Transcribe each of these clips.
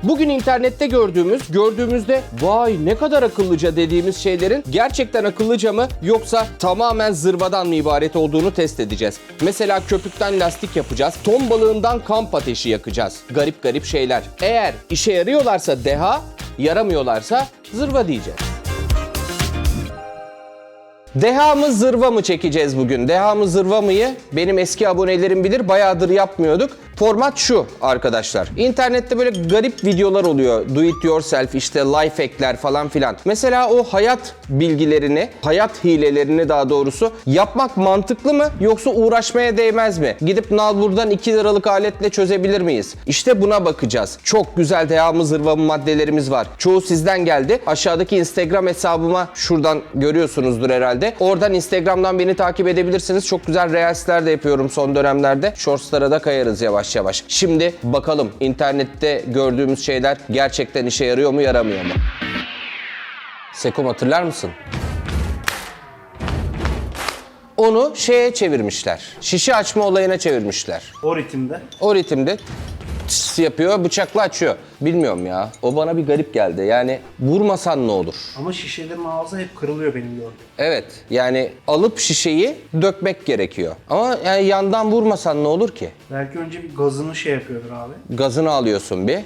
Bugün internette gördüğümüzde vay ne kadar akıllıca dediğimiz şeylerin gerçekten akıllıca mı yoksa tamamen zırvadan mı ibaret olduğunu test edeceğiz. Mesela köpükten lastik yapacağız. Ton balığından kamp ateşi yakacağız. Garip garip şeyler. Eğer işe yarıyorlarsa deha, yaramıyorlarsa zırva diyeceğiz. Deha mı zırva mı çekeceğiz bugün? Deha mı zırva mıyı? Benim eski abonelerim bilir, bayağıdır yapmıyorduk. Format şu arkadaşlar. İnternette böyle garip videolar oluyor. Do it yourself, işte life hack'ler falan filan. Mesela o hayat bilgilerini, hayat hilelerini daha doğrusu yapmak mantıklı mı yoksa uğraşmaya değmez mi? Gidip nalburdan 2 liralık aletle çözebilir miyiz? İşte buna bakacağız. Çok güzel deha mı zırva mı maddelerimiz var. Çoğu sizden geldi. Aşağıdaki Instagram hesabıma şuradan görüyorsunuzdur herhalde. Oradan Instagram'dan beni takip edebilirsiniz. Çok güzel reelsler de yapıyorum son dönemlerde. Shorts'lara da kayarız yavaş yavaş. Şimdi bakalım internette gördüğümüz şeyler gerçekten işe yarıyor mu yaramıyor mu? Sekom hatırlar mısın? Onu şeye çevirmişler. Şişe açma olayına çevirmişler. O ritimde. O ritimde tıs yapıyor, bıçakla açıyor. Bilmiyorum ya. O bana bir garip geldi. Yani vurmasan ne olur? Ama şişelerin ağzı hep kırılıyor benim gördüğüm. Evet. Yani alıp şişeyi dökmek gerekiyor. Ama yani yandan vurmasan ne olur ki? Belki önce bir gazını şey yapıyordur abi. Gazını alıyorsun bir.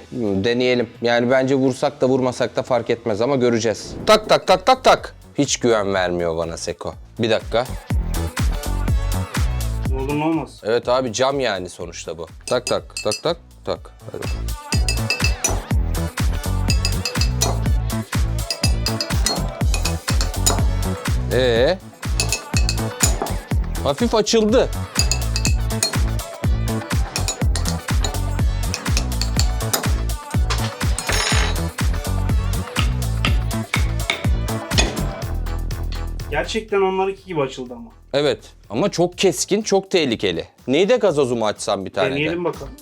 Deneyelim. Yani bence vursak da vurmasak da fark etmez ama göreceğiz. Tak tak tak tak tak. Hiç güven vermiyor bana Seko. Bir dakika. Ne olur ne olmaz. Evet abi cam yani sonuçta bu. Tak tak tak tak tak. Hadi. Hafif açıldı. Gerçekten onlarınki gibi açıldı ama. Evet ama çok keskin, çok tehlikeli. Neyi de gazozumu açsam bir tane de? Deneyelim bakalım.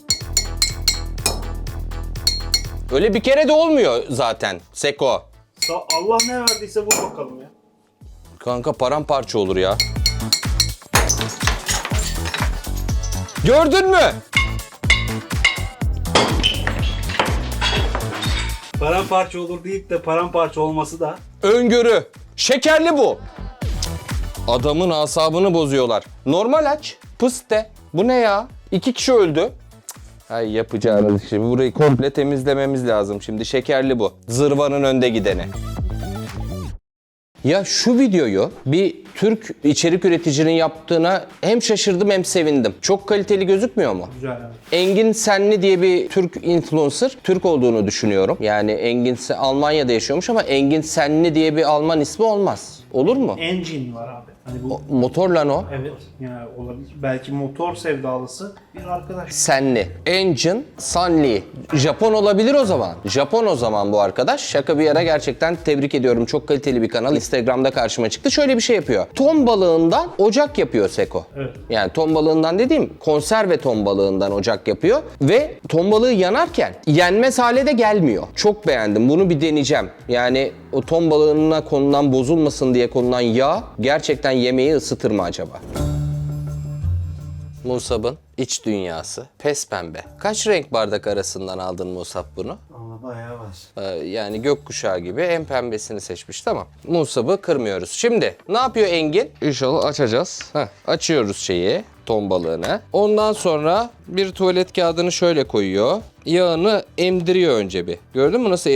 Öyle bir kere de olmuyor zaten Seko. Allah ne verdiyse vur bakalım ya. Kanka paramparça olur ya. Gördün mü? Paramparça olur deyip de paramparça olması da. Öngörü. Şekerli bu. Adamın asabını bozuyorlar. Normal aç. Pıs de. Bu ne ya? 2 kişi öldü. Hay yapacağınız işi. Burayı komple temizlememiz lazım şimdi. Şekerli bu. Zırvanın önde gideni. Ya şu videoyu bir Türk içerik üreticinin yaptığına hem şaşırdım hem sevindim. Çok kaliteli gözükmüyor mu? Güzel abi. Engin Senli diye bir Türk influencer. Türk olduğunu düşünüyorum. Yani Almanya'da yaşıyormuş ama Engin Senli diye bir Alman ismi olmaz. Olur mu? Engine var abi. Hani bu Motorla o. evet yani olabilir. Belki motor sevdalısı bir arkadaş. Senli. Engine Sanli. Japon olabilir o zaman. Japon o zaman bu arkadaş. Şaka bir yana gerçekten tebrik ediyorum. Çok kaliteli bir kanal. Instagram'da karşıma çıktı. Şöyle bir şey yapıyor. Ton balığından ocak yapıyor Seko. Evet. Yani ton balığından dediğim konserve ton balığından ocak yapıyor. Ve ton balığı yanarken yenmez hale de gelmiyor. Çok beğendim. Bunu bir deneyeceğim. Yani o ton balığına konulan bozulmasın diye konulan yağ gerçekten yemeği ısıtır mı acaba? Musab'ın iç dünyası pespembe. Kaç renk bardak arasından aldın Musab bunu? Allah bayağı var. Yani gökkuşağı gibi en pembesini seçmiş. Tamam. Musab'ı kırmıyoruz. Şimdi ne yapıyor Engin? İnşallah açacağız. Açıyoruz şeyi. Ton balığını. Ondan sonra bir tuvalet kağıdını şöyle koyuyor. Yağını emdiriyor önce bir. Gördün mü nasıl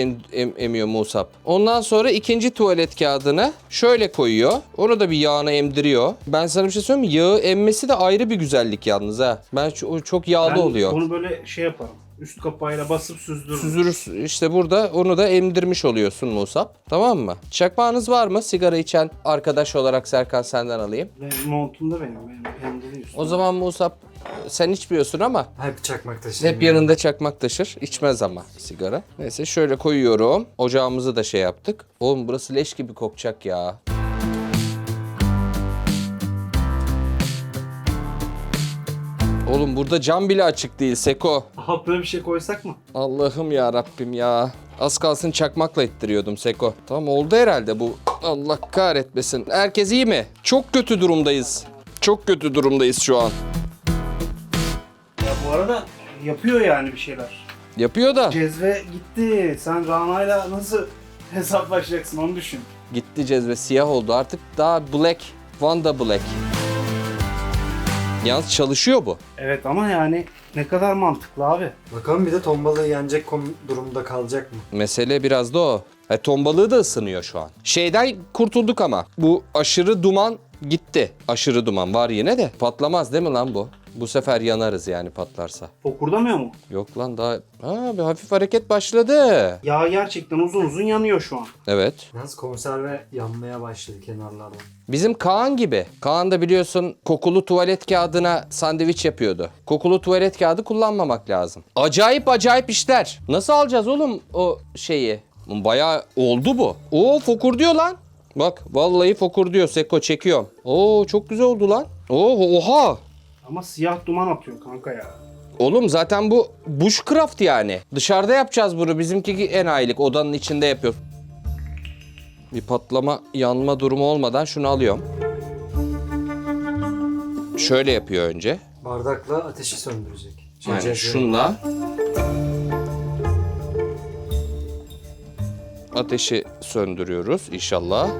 emiyor Musab? Ondan sonra ikinci tuvalet kağıdını şöyle koyuyor. Onu da bir yağını emdiriyor. Ben sana bir şey söyleyeyim mi? Yağı emmesi de ayrı bir güzellik yalnız ha. Çok yağlı Ben oluyor. onu böyle şey yaparım. Üst kapağıyla basıp süzdürürüm. Süzülür işte burada onu da emdirmiş oluyorsun Musab. Tamam mı? Çakmağınız var mı? Sigara içen arkadaş olarak Serkan senden alayım. Montumda benim yanımda. O zaman Musab sen içmiyorsun ama Hep çakmak taşıyor. hep yanında çakmak taşır. İçmez ama sigara. Neyse şöyle koyuyorum. Ocağımızı da şey yaptık. Oğlum burası leş gibi kokacak ya. Oğlum burada cam bile açık değil Seko. Altına bir şey koysak mı? Allah'ım ya Rabbim ya. Az kalsın çakmakla ittiriyordum Seko. Tamam oldu herhalde bu. Allah kahretmesin. Herkes iyi mi? Çok kötü durumdayız. Çok kötü durumdayız şu an. Ya bu arada yapıyor yani bir şeyler. Yapıyor da. Cezve gitti. Sen Rana'yla nasıl hesaplaşacaksın onu düşün. Gitti cezve, siyah oldu. Artık daha black. Wanda Black. Yalnız çalışıyor bu. Evet ama yani ne kadar mantıklı abi. Bakalım bir de ton balığı yenecek durumda kalacak mı? Mesele biraz da o. Ton balığı da ısınıyor şu an. Şeyden kurtulduk ama. Bu aşırı duman gitti. Aşırı duman var yine de. Patlamaz değil mi lan bu? Bu sefer yanarız yani patlarsa. Fokurdamıyor mu? Yok lan daha... Ha, bir hafif hareket başladı. Yağ gerçekten uzun uzun yanıyor şu an. Evet. Yalnız konserve yanmaya başladı kenarlardan. Bizim Kaan gibi. Kaan da biliyorsun kokulu tuvalet kağıdına sandviç yapıyordu. Kokulu tuvalet kağıdı kullanmamak lazım. Acayip acayip işler. Nasıl alacağız oğlum o şeyi? Bayağı oldu bu. Oo fokur diyor lan. Bak vallahi fokur diyor. Seko çekiyorum. Oo çok güzel oldu lan. Oo oha. Ama siyah duman atıyor kanka ya. Oğlum zaten bu bushcraft yani. Dışarıda yapacağız bunu. Bizimki en aylık odanın içinde yapıyor. Bir patlama, yanma durumu olmadan şunu alıyorum. Şöyle yapıyor önce. Bardakla ateşi söndürecek. Yani cezve. şunla ateşi söndürüyoruz inşallah.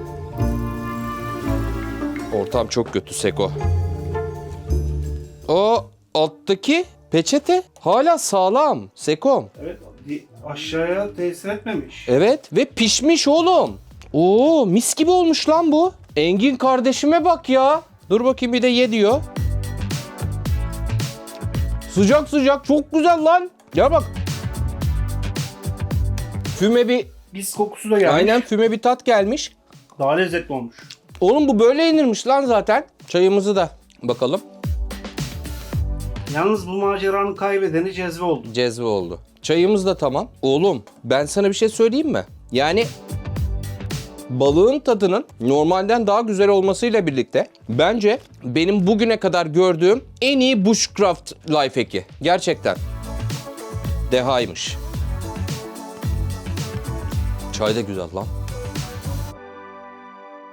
Ortam çok kötü Seko. O alttaki peçete hala sağlam Sekom. Evet aşağıya tesir etmemiş. Evet ve pişmiş oğlum. Oo mis gibi olmuş lan bu. Engin kardeşime bak ya. Dur bakayım bir de ye diyor. Sıcak sıcak çok güzel lan. Gel bak. Füme bir... Bis kokusu da gelmiş. Aynen füme bir tat gelmiş. Daha lezzetli olmuş. Oğlum bu böyle yenirmiş lan zaten. Çayımızı da bakalım. Yalnız bu maceranın kaybedeni cezve oldu. Cezve oldu. Çayımız da tamam. Oğlum ben sana bir şey söyleyeyim mi? Yani balığın tadının normalden daha güzel olmasıyla birlikte bence benim bugüne kadar gördüğüm en iyi bushcraft life hack'i. Gerçekten. Dehaymış. Çay da güzel lan.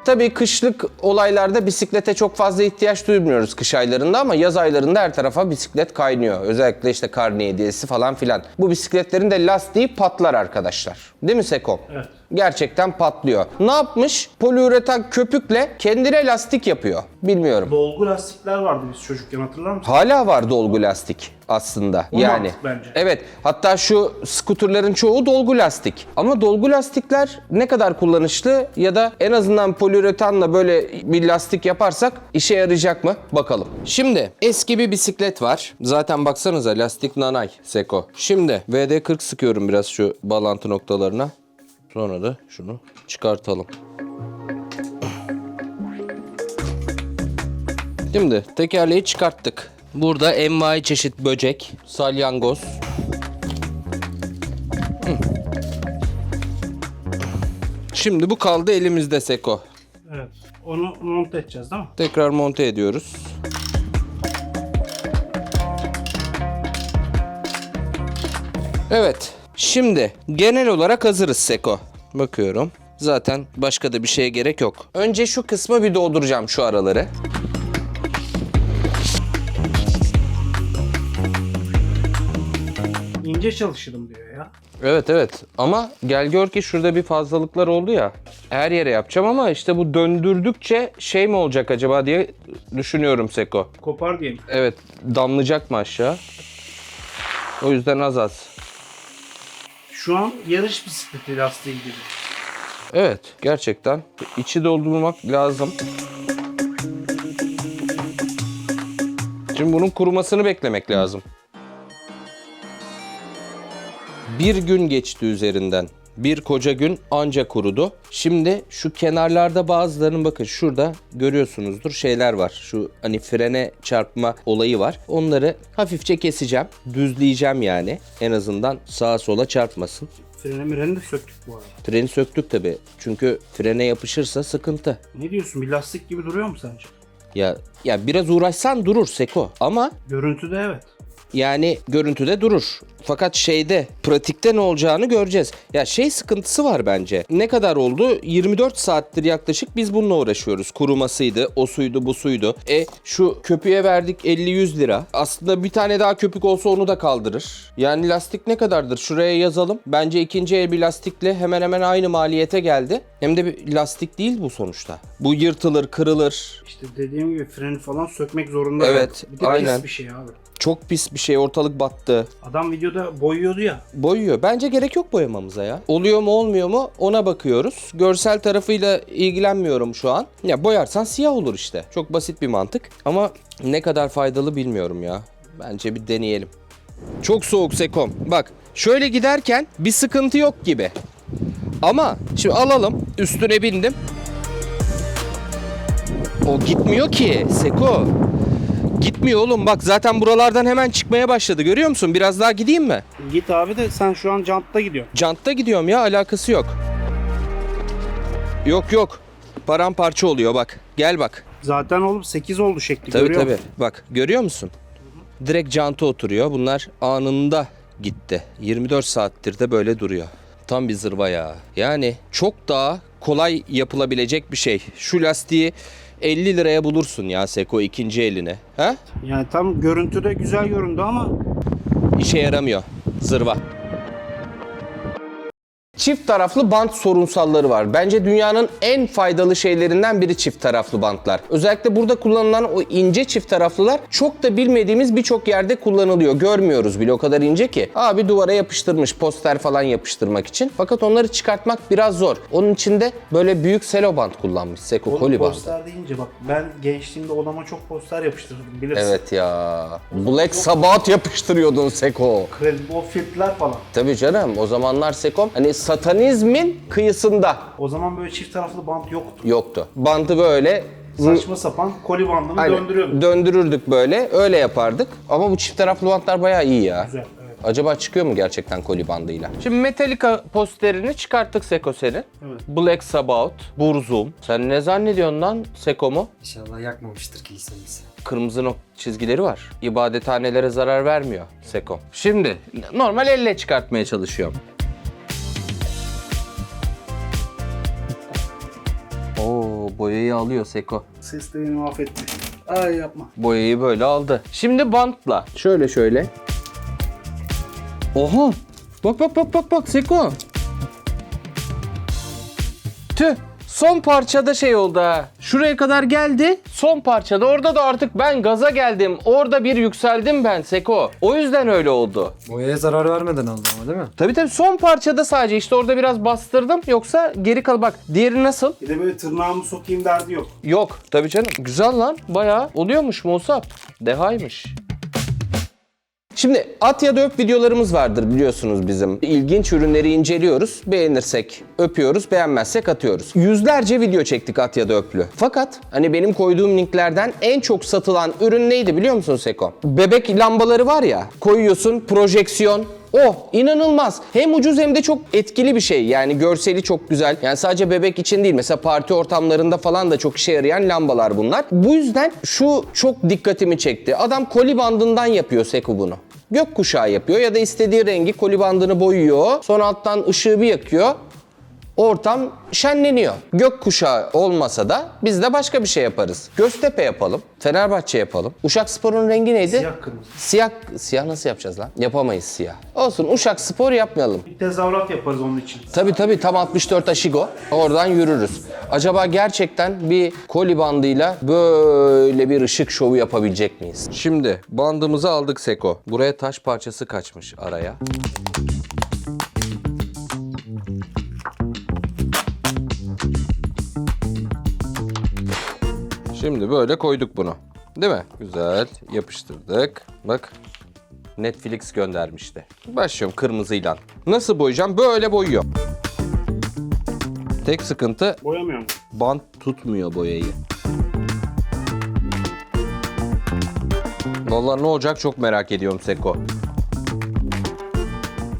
Tabii kışlık olaylarda bisiklete çok fazla ihtiyaç duymuyoruz kış aylarında ama yaz aylarında her tarafa bisiklet kaynıyor. Özellikle işte karne hediyesi falan filan. Bu bisikletlerin de lastiği patlar arkadaşlar. Değil mi Seko? Evet. Gerçekten patlıyor. Ne yapmış? Poliüretan köpükle kendine lastik yapıyor. Bilmiyorum. Dolgu lastikler vardı biz çocukken hatırlar mısın? Hala var dolgu lastik aslında. O yani mantık bence. evet, hatta şu skuterlerin çoğu dolgu lastik. Ama dolgu lastikler ne kadar kullanışlı ya da en azından poliüretanla böyle bir lastik yaparsak işe yarayacak mı? Bakalım. Şimdi eski bir bisiklet var. Zaten baksanıza lastik nanay Seko. Şimdi WD-40 sıkıyorum biraz şu bağlantı noktalarına. Sonra da şunu çıkartalım. Şimdi tekerleği çıkarttık. Burada envai çeşit böcek, salyangoz. Şimdi bu kaldı elimizde Seko. Evet. Onu monte edeceğiz değil mi? Tekrar monte ediyoruz. Evet. Şimdi genel olarak hazırız Seko. Bakıyorum. Zaten başka da bir şeye gerek yok. Önce şu kısmı bir dolduracağım, şu araları. İnce çalışırım diyor ya. Evet evet, ama gel gör ki şurada bir fazlalıklar oldu ya. Her yere yapacağım ama işte bu döndürdükçe şey mi olacak acaba diye düşünüyorum Seko. Kopar diyelim. Evet, damlayacak mı aşağı? O yüzden az. Şu an yarış bisikleti lastiği gibi. Evet, gerçekten içi doldurmak lazım. Şimdi bunun kurumasını beklemek lazım. Bir gün geçti üzerinden. Bir koca gün anca kurudu. Şimdi şu kenarlarda bazılarının, bakın şurada görüyorsunuzdur, şeyler var. Şu hani frene çarpma olayı var. Onları hafifçe keseceğim. Düzleyeceğim yani. En azından sağa sola çarpmasın. Freni de söktük bu arada. Freni söktük tabii. Çünkü frene yapışırsa sıkıntı. Ne diyorsun? Bir lastik gibi duruyor mu sence? Ya biraz uğraşsan durur Seko. Ama Görüntüde evet. Yani görüntüde durur. Fakat pratikte ne olacağını göreceğiz. Ya sıkıntısı var bence. Ne kadar oldu? 24 saattir yaklaşık biz bununla uğraşıyoruz. Kurumasıydı, o suydu, bu suydu. Şu köpüğe verdik 50-100 lira. Aslında bir tane daha köpük olsa onu da kaldırır. Yani lastik ne kadardır? Şuraya yazalım. Bence ikinci el bir lastikle hemen hemen aynı maliyete geldi. Hem de bir lastik değil bu sonuçta. Bu yırtılır, kırılır. İşte dediğim gibi freni falan sökmek zorunda. Evet, Bir de aynen. pis bir şey abi. Çok pis bir şey. Ortalık battı. Adam videoda boyuyordu ya. Boyuyor. Bence gerek yok boyamamıza ya. Oluyor mu olmuyor mu ona bakıyoruz. Görsel tarafıyla ilgilenmiyorum şu an. Ya boyarsan siyah olur işte. Çok basit bir mantık. Ama ne kadar faydalı bilmiyorum ya. Bence bir deneyelim. Çok soğuk Sekom. Bak şöyle giderken bir sıkıntı yok gibi. Ama şimdi alalım. Üstüne bindim. O gitmiyor ki Seko. Gitmiyor oğlum, bak zaten buralardan hemen çıkmaya başladı, görüyor musun? Biraz daha gideyim mi? Git abi de sen şu an jantta gidiyorsun. Jantta gidiyorum ya, alakası yok. Yok. Paramparça oluyor bak. Gel bak. Zaten oğlum 8 oldu şekli, Tabii görüyor tabii. musun? Bak görüyor musun? Direkt janta oturuyor. Bunlar anında gitti. 24 saattir de böyle duruyor. Tam bir zırva ya. Yani çok daha kolay yapılabilecek bir şey. Şu lastiği 50 liraya bulursun ya Seko ikinci eline. Ha? Yani tam görüntüde güzel göründü ama İşe yaramıyor. Zırva. Çift taraflı bant sorunsalları var. Bence dünyanın en faydalı şeylerinden biri çift taraflı bantlar. Özellikle burada kullanılan o ince çift taraflılar çok da bilmediğimiz birçok yerde kullanılıyor. Görmüyoruz bile, o kadar ince ki. Abi duvara yapıştırmış, poster falan yapıştırmak için. Fakat onları çıkartmak biraz zor. Onun için de böyle büyük selo bant kullanmış Seko, oğlum koli bandı. poster deyince bak, ben gençliğimde odama çok poster yapıştırdım bilirsin. Evet ya. Black Sabbath yapıştırıyordun Seko. Credible Fit'ler falan. Tabii canım, o zamanlar Sekom hani satanizmin kıyısında O zaman böyle çift taraflı bant yoktu. yoktu. Bandı böyle Saçma sapan koli bandını Aynen, döndürüyorduk. döndürürdük böyle, öyle yapardık. Ama bu çift taraflı bantlar bayağı iyi ya. Güzel, evet. Acaba çıkıyor mu gerçekten koli bandıyla? Şimdi Metallica posterini çıkarttık Seko senin. Evet. Black Sabbath, Burzum. Sen ne zannediyorsun lan Seko'mu? İnşallah yakmamıştır kilisemizi. Kırmızı çizgileri var. İbadethanelere zarar vermiyor Seko. Şimdi normal elle çıkartmaya çalışıyorum. Oo, boyayı alıyor Seko. Ses de beni mahvetti. Ay yapma. Boyayı böyle aldı. Şimdi bantla. Şöyle. Oha! Bak Seko. Tüh! Son parçada şey oldu ha. Şuraya kadar geldi. Son parçada. Orada da artık ben gaza geldim. Orada bir yükseldim ben Seko. O yüzden öyle oldu. Boyaya zarar vermeden aldı ama değil mi? Tabii son parçada sadece işte orada biraz bastırdım. Yoksa geri kal bak. Diğeri nasıl? Bir de böyle tırnağımı sokayım derdi yok. Yok. Tabii canım. Güzel lan. Bayağı oluyormuş Musab. Dehaymış. Şimdi at ya da öp videolarımız vardır biliyorsunuz bizim. İlginç ürünleri inceliyoruz. Beğenirsek öpüyoruz, beğenmezsek atıyoruz. Yüzlerce video çektik at ya da öplü. Fakat hani benim koyduğum linklerden en çok satılan ürün neydi biliyor musun Seko? Bebek lambaları var ya, koyuyorsun, projeksiyon. Oh, inanılmaz. Hem ucuz hem de çok etkili bir şey. Yani görseli çok güzel. Yani sadece bebek için değil. Mesela parti ortamlarında falan da çok işe yarayan lambalar bunlar. Bu yüzden şu çok dikkatimi çekti. Adam koli bandından yapıyor Seko bunu. Gökkuşağı yapıyor ya da istediği rengi koli bandını boyuyor. Sonra alttan ışığı bir yakıyor. Ortam şenleniyor. Gökkuşağı olmasa da biz de başka bir şey yaparız. Göztepe yapalım. Fenerbahçe yapalım. Uşakspor'un rengi neydi? Siyah kırmızı. Siyah nasıl yapacağız lan? Yapamayız siyah. Olsun, Uşakspor yapmayalım. Bir tezahürat yaparız onun için. Tabii tam 64 Aşigo. Oradan yürürüz. Acaba gerçekten bir koli bandıyla böyle bir ışık şovu yapabilecek miyiz? Şimdi bandımızı aldık Seko. Buraya taş parçası kaçmış araya. Şimdi böyle koyduk bunu. Değil mi? Güzel yapıştırdık. Bak. Netflix göndermişti. Başlıyorum kırmızıyla. Nasıl boyayacağım? Böyle boyuyor. Tek sıkıntı Boyamıyor mu? bant tutmuyor boyayı. Vallahi ne olacak çok merak ediyorum Seko.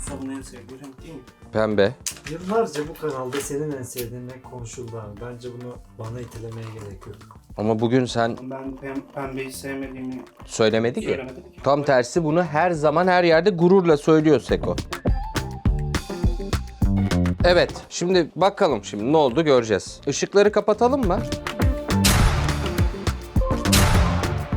Sabun en sevdiği renk değil mi? Pembe. Yıllarca bu kanalda senin en sevdiğin renk konuşuldu abi. Bence bunu bana itelemeye gerek yok. Ama bugün sen Ben pembeyi sevmediğimi söylemedi ki. söylemedim ki. Tam tersi bunu her zaman her yerde gururla söylüyor Seko. Evet, şimdi bakalım şimdi ne oldu göreceğiz. Işıkları kapatalım mı?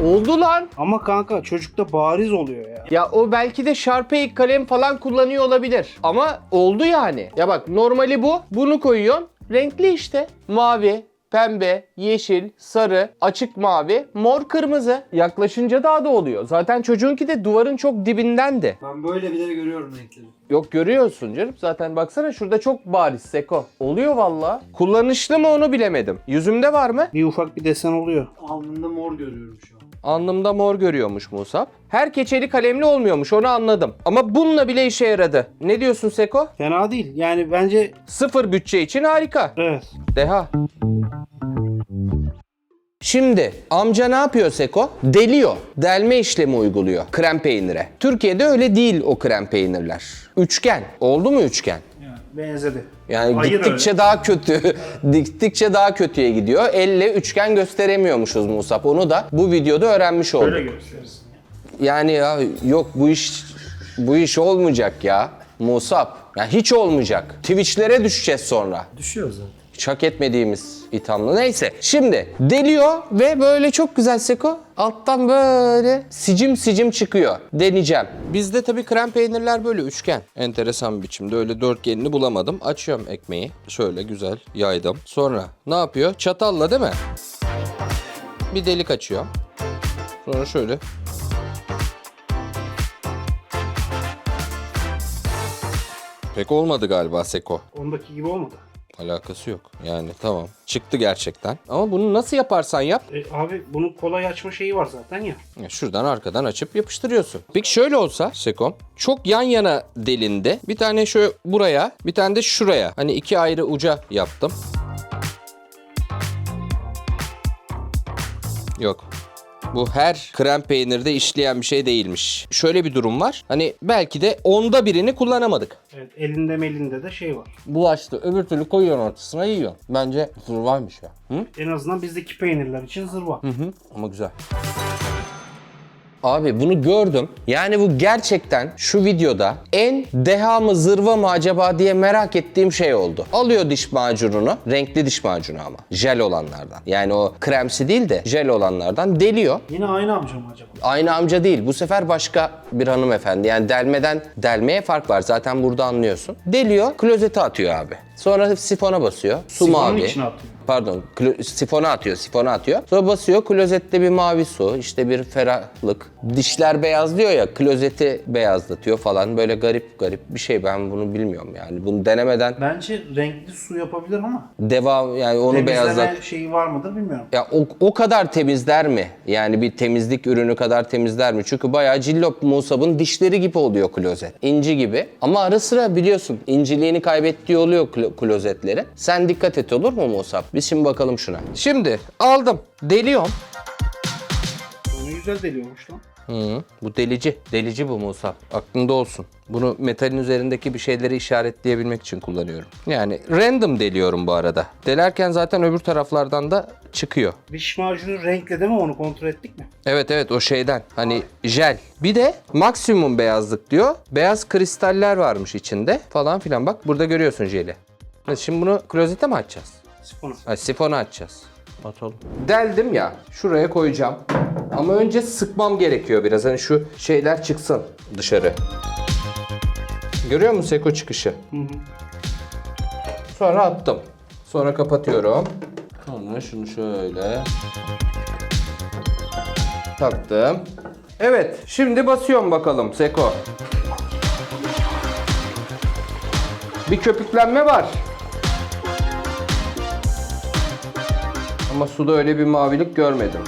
Oldu lan. Ama kanka çocukta bariz oluyor ya. Ya o belki de Sharpie kalem falan kullanıyor olabilir. Ama oldu yani. Ya bak normali bu. Bunu koyuyorsun. Renkli işte. Mavi, pembe, yeşil, sarı, açık mavi, mor, kırmızı. Yaklaşınca daha da oluyor. Zaten çocuğunki de duvarın çok dibindendi. Ben böyle bile görüyorum renkleri. Yok görüyorsun canım. Zaten baksana şurada çok bariz Seko. Oluyor valla. Kullanışlı mı onu bilemedim. Yüzümde var mı? Bir ufak bir desen oluyor. Alnında mor görüyorum şu an. Alnımda mor görüyormuş Musab. Her keçeli kalemli olmuyormuş onu anladım. Ama bununla bile işe yaradı. Ne diyorsun Seko? Fena değil. Yani bence Sıfır bütçe için harika. evet. Deha. Şimdi amca ne yapıyor Seko? Deliyor. Delme işlemi uyguluyor krem peynire. Türkiye'de öyle değil o krem peynirler. Üçgen. Oldu mu üçgen? Benzedi. Yani Hayır gittikçe öyle. daha kötü, gittikçe daha kötüye gidiyor. Elle üçgen gösteremiyormuşuz Musab. Onu da bu videoda öğrenmiş olduk. Öyle gösterirsin. Yani ya yok bu iş olmayacak ya Musab. Ya hiç olmayacak. Twitch'lere düşeceğiz sonra. Düşüyor zaten. Hiç hak etmediğimiz ithamla. Neyse. Şimdi deliyor ve böyle çok güzel Seko. Alttan böyle sicim sicim çıkıyor. Deneyeceğim. Bizde tabii krem peynirler böyle üçgen. Enteresan bir biçimde. Öyle dörtgenini bulamadım. Açıyorum ekmeği. Şöyle güzel yaydım. Sonra ne yapıyor? Çatalla değil mi? Bir delik açıyor. Sonra şöyle. Pek olmadı galiba Seko. Ondaki gibi olmadı. Alakası yok. Yani tamam. Çıktı gerçekten. Ama bunu nasıl yaparsan yap. Abi bunun kolay açma şeyi var zaten ya. Ya şuradan arkadan açıp yapıştırıyorsun. Peki şöyle olsa Sekom. Çok yan yana delindi. Bir tane şöyle buraya, bir tane de şuraya. Hani iki ayrı uca yaptım. Yok. Bu her krem peynirde işleyen bir şey değilmiş. Şöyle bir durum var. Hani belki de onda birini kullanamadık. Evet, elinde melinde de şey var. Bulaştı. Öbür türlü koyuyorsun ortasına yiyorsun. Bence zırvaymış ya. Hı? En azından bizdeki peynirler için zırva. Ama güzel. Abi bunu gördüm. Yani bu gerçekten şu videoda en deha mı zırva mı acaba diye merak ettiğim şey oldu. Alıyor diş macununu, renkli diş macunu ama. Jel olanlardan. Yani o kremsi değil de jel olanlardan deliyor. Yine aynı amca mı acaba? Aynı amca değil. Bu sefer başka bir hanımefendi. Yani delmeden delmeye fark var. Zaten burada anlıyorsun. Deliyor, klozete atıyor abi. Sonra sifona basıyor. Su Sifonun mavi. içine atıyor. Pardon, sifona atıyor. Sonra basıyor, klozette bir mavi su, işte bir ferahlık. Dişler beyazlıyor ya, klozeti beyazlatıyor falan. Böyle garip garip bir şey, ben bunu bilmiyorum yani. Bunu denemeden Bence renkli su yapabilir ama devam, yani onu beyazlat. temizleme şeyi var mıdır bilmiyorum. Ya o kadar temizler mi? Yani bir temizlik ürünü kadar temizler mi? Çünkü bayağı Cillop Musab'ın dişleri gibi oluyor klozet. İnci gibi. Ama ara sıra biliyorsun inciliğini kaybettiği oluyor klozetleri. Sen dikkat et, olur mu Musab? Biz şimdi bakalım şuna. Şimdi aldım. Deliyorum. Onu güzel deliyormuş lan. Bu delici. Delici bu Musab. Aklında olsun. Bunu metalin üzerindeki bir şeyleri işaretleyebilmek için kullanıyorum. Yani random deliyorum bu arada. Delerken zaten öbür taraflardan da çıkıyor. Diş macunu renkli değil mi, onu kontrol ettik mi? Evet o şeyden hani jel. Bir de maksimum beyazlık diyor. Beyaz kristaller varmış içinde falan filan. Bak burada görüyorsun jeli. Evet, şimdi bunu klozete mi açacağız? Sifonu. Ay, sifona açacağız. Atalım. Deldim ya. Şuraya koyacağım. Ama önce sıkmam gerekiyor biraz. Hani şu şeyler çıksın dışarı. Görüyor musun Seko çıkışı? Sonra attım. Sonra kapatıyorum. Sonra şunu şöyle taktım. Evet, şimdi basıyorum bakalım Seko. Bir köpüklenme var. Ama suda öyle bir mavilik görmedim.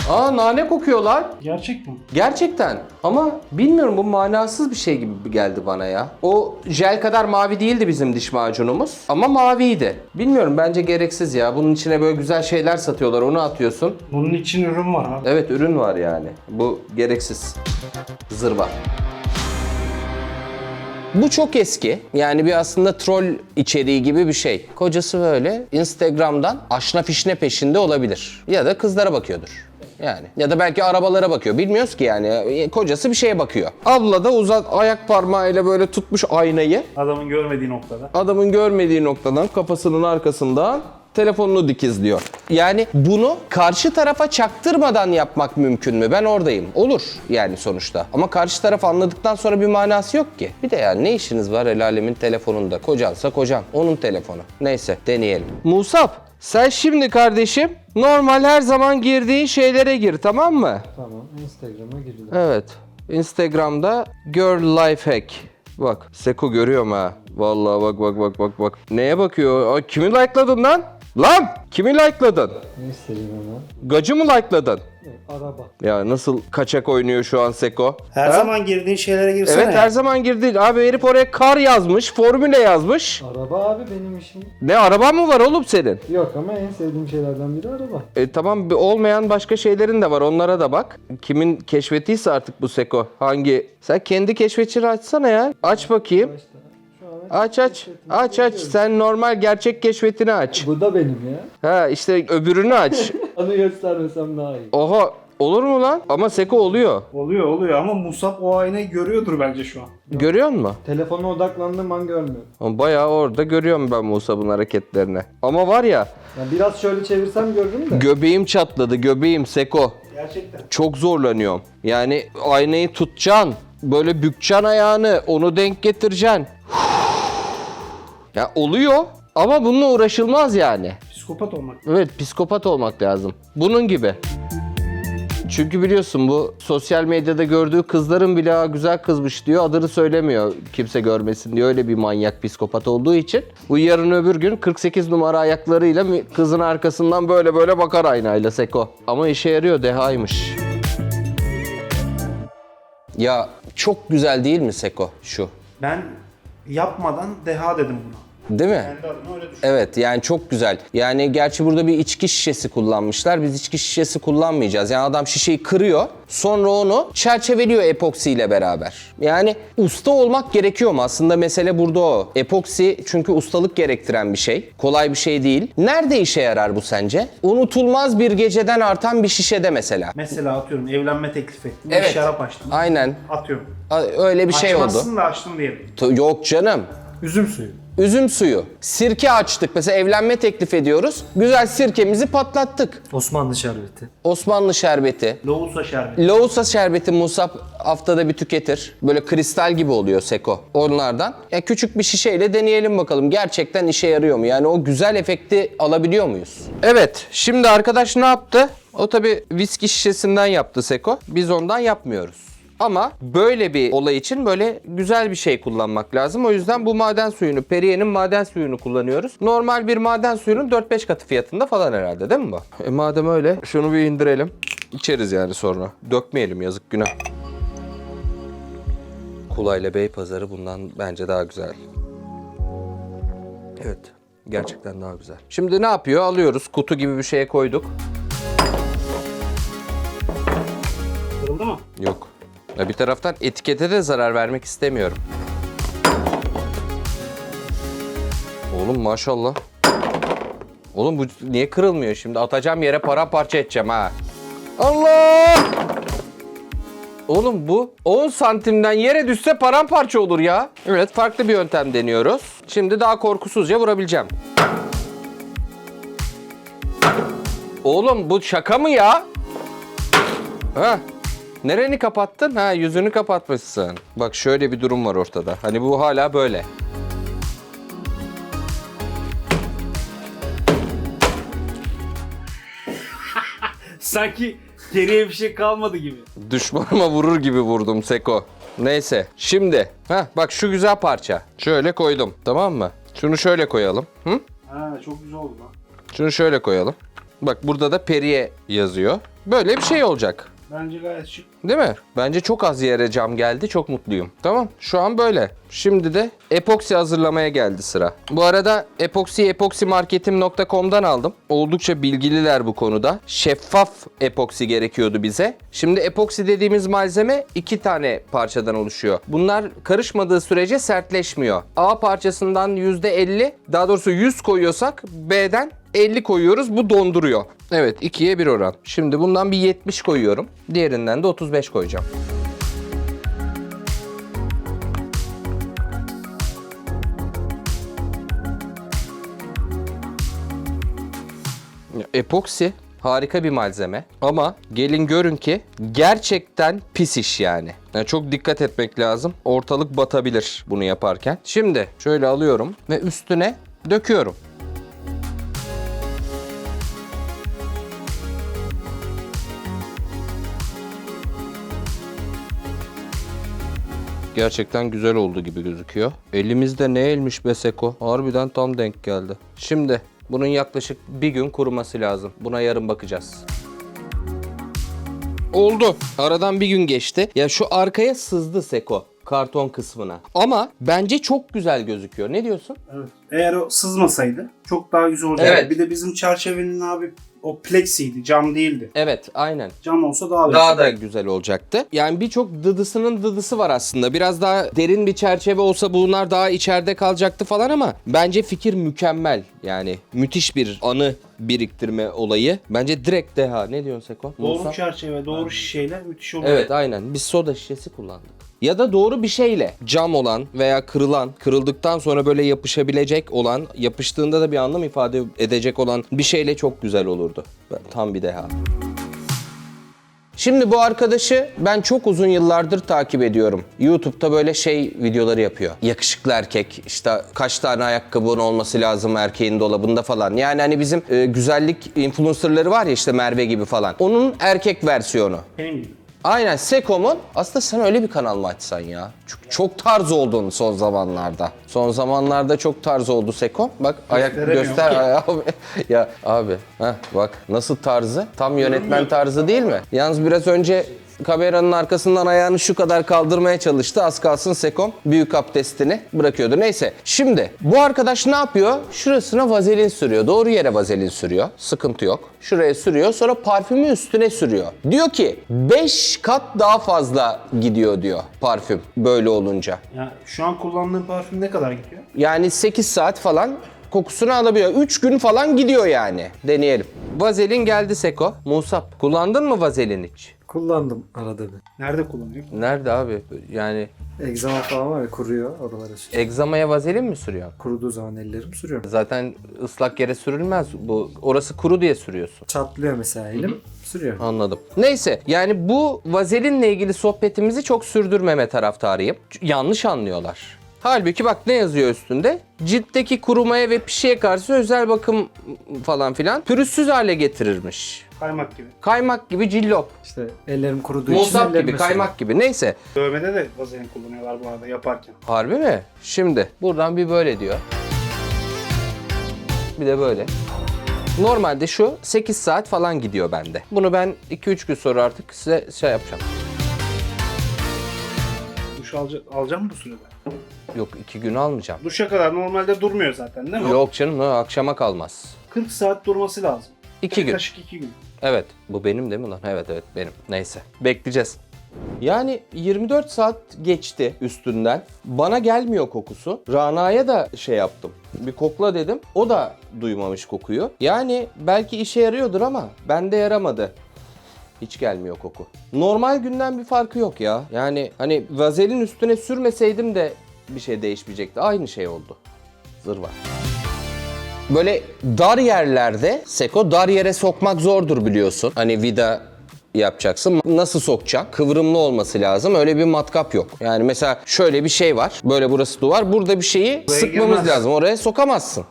Aa, nane kokuyorlar. Gerçek mi? Gerçekten. Ama bilmiyorum, bu manasız bir şey gibi geldi bana ya. O jel kadar mavi değildi bizim diş macunumuz. Ama maviydi. Bilmiyorum, bence gereksiz ya. Bunun içine böyle güzel şeyler satıyorlar. Onu atıyorsun. Bunun için ürün var abi. Evet, ürün var yani. Bu gereksiz. Zırva. Bu çok eski. Yani bir aslında troll içeriği gibi bir şey. Kocası böyle Instagram'dan aşna fişne peşinde olabilir. Ya da kızlara bakıyordur. Yani ya da belki arabalara bakıyor. Bilmiyoruz ki yani. Kocası bir şeye bakıyor. Abla da ayak parmağıyla böyle tutmuş aynayı. Adamın görmediği noktada. Adamın görmediği noktadan kafasının arkasından telefonunu dikizliyor. Yani bunu karşı tarafa çaktırmadan yapmak mümkün mü? Ben oradayım. Olur yani sonuçta. Ama karşı taraf anladıktan sonra bir manası yok ki. Bir de yani ne işiniz var el alemin telefonunda? Kocansa kocan. Onun telefonu. Neyse deneyelim. Musab, sen şimdi kardeşim normal her zaman girdiğin şeylere gir, tamam mı? Tamam, Instagram'a girdim. Evet. Instagram'da Girl Life Hack. Bak Seko görüyorum ha. Vallahi bak. Neye bakıyor? Aa, kimi like'ladın lan? Lan! Kimi like'ladın? Instagram'a. Gacı mı like'ladın? Araba. Ya nasıl kaçak oynuyor şu an Seko? Her Ha? zaman girdiğin şeylere girsene. Evet her zaman girdi. Abi herif oraya kar yazmış, formüle yazmış. Araba abi benim işim. Ne araban mı var oğlum senin? Yok ama en sevdiğim şeylerden biri araba. Tamam olmayan başka şeylerin de var, onlara da bak. Kimin keşfetiyse artık bu Seko. Hangi? Sen kendi keşfetçini açsana ya. Aç bakayım. İşte şu an Aç. Sen normal gerçek keşfetini aç. Bu da benim ya. Ha işte öbürünü aç. Onu göstermesem daha iyi. Oha olur mu lan? Ama Seko oluyor. Oluyor ama Musab o aynayı görüyordur bence şu an. Görüyor musun? Telefona odaklandığım an görmüyorum. Ama bayağı orada görüyorum ben Musab'ın hareketlerini. Ama var ya Yani biraz şöyle çevirsem görürüm de. göbeğim çatladı, göbeğim Seko. Gerçekten. Çok zorlanıyorum. Yani aynayı tutacaksın, böyle bükeceksin ayağını, onu denk getireceksin. Ya oluyor ama bununla uğraşılmaz yani. Psikopat olmak. Evet, psikopat olmak lazım. Bunun gibi. Çünkü biliyorsun bu sosyal medyada gördüğü kızların bile "Aa, güzel kızmış" diyor. Adını söylemiyor kimse görmesin diye. Öyle bir manyak psikopat olduğu için. Bu yarın öbür gün 48 numara ayaklarıyla kızın arkasından böyle bakar aynayla Seko. Ama işe yarıyor, dehaymış. Ya çok güzel değil mi Seko şu? Ben yapmadan deha dedim buna. Değil mi? Kendi adıma öyle düşünüyorum. Evet yani çok güzel. Yani gerçi burada bir içki şişesi kullanmışlar. Biz içki şişesi kullanmayacağız. Yani adam şişeyi kırıyor. Sonra onu çerçeveliyor epoksiyle beraber. Yani usta olmak gerekiyor mu? Aslında mesele burada o. Epoksi çünkü ustalık gerektiren bir şey. Kolay bir şey değil. Nerede işe yarar bu sence? Unutulmaz bir geceden artan bir şişede mesela. Mesela atıyorum evlenme teklif ettim. Evet. Bir şarap açtım. Aynen. Atıyorum. Öyle bir şey oldu. Açmazsın da açtım diyelim. Yok canım. Üzüm suyu. Üzüm suyu. Sirke açtık. Mesela evlenme teklif ediyoruz. Güzel sirkemizi patlattık. Osmanlı şerbeti. Osmanlı şerbeti. Lohusa şerbeti. Lohusa şerbeti Musab haftada bir tüketir. Böyle kristal gibi oluyor Seko onlardan. Ya küçük bir şişeyle deneyelim bakalım. Gerçekten işe yarıyor mu? Yani o güzel efekti alabiliyor muyuz? Evet. Şimdi arkadaş ne yaptı? O tabii viski şişesinden yaptı Seko. Biz ondan yapmıyoruz. Ama böyle bir olay için böyle güzel bir şey kullanmak lazım. O yüzden bu maden suyunu, Perrier'in maden suyunu kullanıyoruz. Normal bir maden suyunun 4-5 katı fiyatında falan herhalde değil mi bu? Madem öyle şunu bir indirelim. İçeriz yani sonra. Dökmeyelim, yazık günah. Kulayla Beypazarı bundan bence daha güzel. Evet, gerçekten daha güzel. Şimdi ne yapıyor? Alıyoruz, kutu gibi bir şeye koyduk. Kırıldı mı? Yok. Ya bir taraftan etikete de zarar vermek istemiyorum. Oğlum maşallah. Oğlum bu niye kırılmıyor şimdi? Atacağım yere paramparça edeceğim ha. Allah! Oğlum bu 10 santimden yere düşse paramparça olur ya. Evet, farklı bir yöntem deniyoruz. Şimdi daha korkusuzca vurabileceğim. Oğlum bu şaka mı ya? Ha? Nereni kapattın? Ha, yüzünü kapatmışsın. Bak şöyle bir durum var ortada. Hani bu hala böyle. Sanki geriye bir şey kalmadı gibi. Düşmanıma vurur gibi vurdum Seko. Neyse. Şimdi. Bak şu güzel parça. Şöyle koydum. Tamam mı? Şunu şöyle koyalım. Hı? Ha çok güzel oldu lan. Şunu şöyle koyalım. Bak burada da Perrier yazıyor. Böyle bir şey olacak. Bence gayet şık. Değil mi? Bence çok az yere cam geldi. Çok mutluyum. Tamam. Şu an böyle. Şimdi de epoksi hazırlamaya geldi sıra. Bu arada epoksiyi epoksimarketim.com'dan aldım. Oldukça bilgililer bu konuda. Şeffaf epoksi gerekiyordu bize. Şimdi epoksi dediğimiz malzeme 2 tane parçadan oluşuyor. Bunlar karışmadığı sürece sertleşmiyor. A parçasından %50, daha doğrusu 100 koyuyorsak B'den 50 koyuyoruz. Bu donduruyor. Evet, 2'ye 1 oran. Şimdi bundan bir 70 koyuyorum. Diğerinden de 35 koyacağım. Epoksi harika bir malzeme ama gelin görün ki gerçekten pis iş yani. Çok dikkat etmek lazım. Ortalık batabilir bunu yaparken. Şimdi şöyle alıyorum ve üstüne döküyorum. Gerçekten güzel oldu gibi gözüküyor. Elimizde ne elmiş be Seko. Harbiden tam denk geldi. Şimdi bunun yaklaşık bir gün kuruması lazım. Buna yarın bakacağız. Oldu. Aradan bir gün geçti. Ya şu arkaya sızdı Seko. Karton kısmına. Ama bence çok güzel gözüküyor. Ne diyorsun? Evet. Eğer o sızmasaydı çok daha güzel olacaktı. Evet. Bir de bizim çerçevenin abi o plexiydi, cam değildi. Evet, aynen. Cam olsa daha Daha da güzel olacaktı. Yani birçok dıdısının dıdısı var aslında. Biraz daha derin bir çerçeve olsa bunlar daha içeride kalacaktı falan ama bence fikir mükemmel. Yani müthiş bir anı biriktirme olayı. Bence direkt deha. Ne diyorsun Seko? Doğru Musa? çerçeve, doğru şişeyle müthiş oluyor. Evet, aynen. Biz soda şişesi kullandık. Ya da doğru bir şeyle cam olan veya kırıldıktan sonra böyle yapışabilecek olan, yapıştığında da bir anlam ifade edecek olan bir şeyle çok güzel olurdu. Tam bir deha. Şimdi bu arkadaşı ben çok uzun yıllardır takip ediyorum. YouTube'da böyle videoları yapıyor. Yakışıklı erkek, işte kaç tane ayakkabının olması lazım erkeğin dolabında falan. Yani hani bizim güzellik influencerları var ya, işte Merve gibi falan. Onun erkek versiyonu. Benim gibi. Aynen, Sekom'un. Aslında sen öyle bir kanal mı açsan ya? Çünkü çok tarz oldun son zamanlarda. Son zamanlarda çok tarz oldu Sekom. Bak ayak göster ayağı. Ya abi, bak nasıl tarzı? Tam yönetmen tarzı değil mi? Yalnız biraz önce kameranın arkasından ayağını şu kadar kaldırmaya çalıştı. Az kalsın Sekom büyük abdestini bırakıyordu. Neyse. Şimdi bu arkadaş ne yapıyor? Şurasına vazelin sürüyor. Doğru yere vazelin sürüyor. Sıkıntı yok. Şuraya sürüyor. Sonra parfümü üstüne sürüyor. Diyor ki 5 kat daha fazla gidiyor diyor parfüm böyle olunca. Ya şu an kullandığın parfüm ne kadar gidiyor? Yani 8 saat falan kokusunu alabiliyor. 3 gün falan gidiyor yani. Deneyelim. Vazelin geldi Seko. Musab, kullandın mı vazelin hiç? Kullandım arada bir. Nerede kullanıyor? Nerede abi? Yani Egzama falan var ya, kuruyor oraları. egzamaya vazelin mi sürüyor? Kuruduğu zaman ellerim sürüyorum. Zaten ıslak yere sürülmez. Bu orası kuru diye sürüyorsun. Çatlıyor mesela elim, sürüyorum. Anladım. Neyse, yani bu vazelinle ilgili sohbetimizi çok sürdürmeme taraftarıyım. Yanlış anlıyorlar. Halbuki bak ne yazıyor üstünde? Ciltteki kurumaya ve pişiye karşı özel bakım falan filan pürüzsüz hale getirirmiş. Kaymak gibi. Kaymak gibi cillop. İşte ellerim kuruduğu için Musab gibi, ellerime kaymak gibi. Neyse. Dövmede de vazelin kullanıyorlar bu arada yaparken. Harbi mi? Şimdi buradan bir böyle diyor. Bir de böyle. Normalde şu 8 saat falan gidiyor bende. Bunu ben 2-3 gün sonra artık size yapacağım. Duş alacağım mı bu sürede? Yok, 2 gün almayacağım. Duşa kadar normalde durmuyor zaten değil mi? Yok canım, akşama kalmaz. 40 saat durması lazım. 2 gün. Yaklaşık 2 gün. Evet. Bu benim değil mi lan? Evet benim. Neyse. Bekleyeceğiz. Yani 24 saat geçti üstünden. Bana gelmiyor kokusu. Rana'ya da yaptım. Bir kokla dedim. O da duymamış kokuyu. Yani belki işe yarıyordur ama bende yaramadı. Hiç gelmiyor koku. Normal günden bir farkı yok ya. Yani hani vazelin üstüne sürmeseydim de bir şey değişmeyecekti. Aynı şey oldu. Zırva. Böyle dar yerlerde Seko, dar yere sokmak zordur biliyorsun. Hani vida yapacaksın. Nasıl sokacaksın? Kıvrımlı olması lazım. Öyle bir matkap yok. Yani mesela şöyle bir şey var. Böyle burası duvar. Burada bir şeyi Buraya sıkmamız girmez. lazım. Oraya sokamazsın.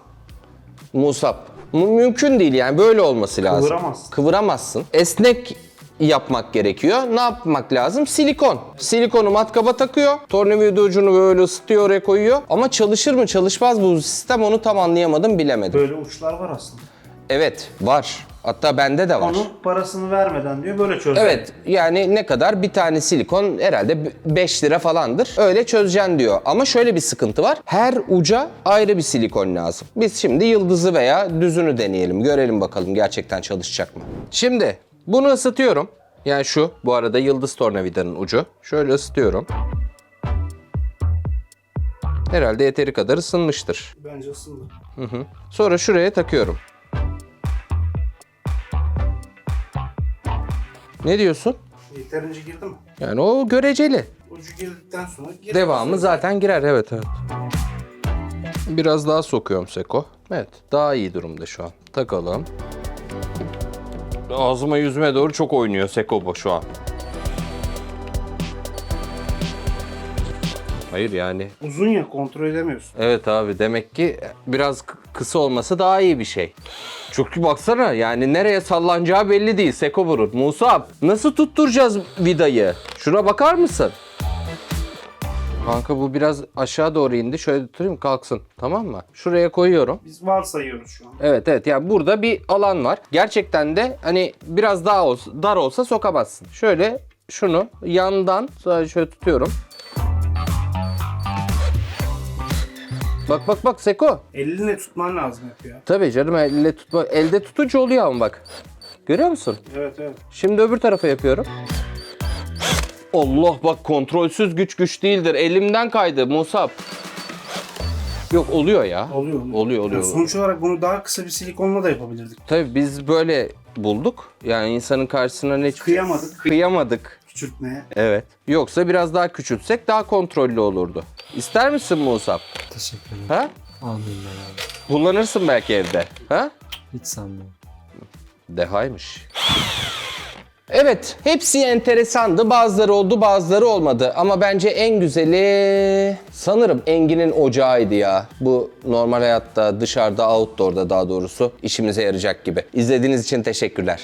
Musab. Mümkün değil yani. Böyle olması lazım. Kıvıramazsın. Kıvıramazsın. Esnek yapmak gerekiyor. Ne yapmak lazım? Silikon. Silikonu matkaba takıyor. Tornavida ucunu böyle ısıtıyor, oraya koyuyor. Ama çalışır mı çalışmaz mı bu sistem, onu tam anlayamadım, bilemedim. Böyle uçlar var aslında. Evet var. Hatta bende de var. Onun parasını vermeden diyor böyle çöz. Evet yani ne kadar? Bir tane silikon herhalde 5 lira falandır. Öyle çözeceksin diyor. Ama şöyle bir sıkıntı var. Her uca ayrı bir silikon lazım. Biz şimdi yıldızı veya düzünü deneyelim. Görelim bakalım gerçekten çalışacak mı? Şimdi bunu ısıtıyorum. Yani şu bu arada yıldız tornavidanın ucu. Şöyle ısıtıyorum. Herhalde yeteri kadar ısınmıştır. Bence ısındı. Sonra şuraya takıyorum. Ne diyorsun? Yeterince girdi mi? Yani o göreceli. Ucu girdikten sonra gir. Devamı zaten girer, evet. Biraz daha sokuyorum Seko. Evet, daha iyi durumda şu an. Takalım. Ağzıma yüzüme doğru çok oynuyor Seko bu şu an. Hayır yani. Uzun ya, kontrol edemiyorsun. Evet abi, demek ki biraz kısa olması daha iyi bir şey. Çünkü baksana yani nereye sallanacağı belli değil Seko burun. Musab, nasıl tutturacağız vidayı? Şuna bakar mısın? Kanka bu biraz aşağı doğru indi. Şöyle tutayım kalksın. Tamam mı? Şuraya koyuyorum. Biz varsayıyoruz şu an. Evet yani burada bir alan var. Gerçekten de hani biraz daha dar olsa sokamazsın. Şöyle şunu yandan sadece şöyle tutuyorum. Bak Seko. Elinle tutman lazım hep ya. Tabii canım elde tutunca oluyor ama bak. Görüyor musun? Evet. Şimdi öbür tarafa yapıyorum. Allah bak, kontrolsüz güç değildir. Elimden kaydı Musab. Yok oluyor ya. Oluyor. Yani sonuç olarak bunu daha kısa bir silikonla da yapabilirdik. Tabii biz böyle bulduk. Yani insanın karşısına ne Kıyamadık. Küçültmeye. Evet. Yoksa biraz daha küçültsek daha kontrollü olurdu. İster misin Musab? Teşekkür ederim. Ha? Almayayım ben abi. Kullanırsın belki evde. Ha? Hiç sanmıyorum. Dehaymış. Evet, hepsi enteresandı. Bazıları oldu, bazıları olmadı. Ama bence en güzeli sanırım Engin'in ocağıydı ya. Bu normal hayatta, dışarıda, outdoor'da daha doğrusu işimize yarayacak gibi. İzlediğiniz için teşekkürler.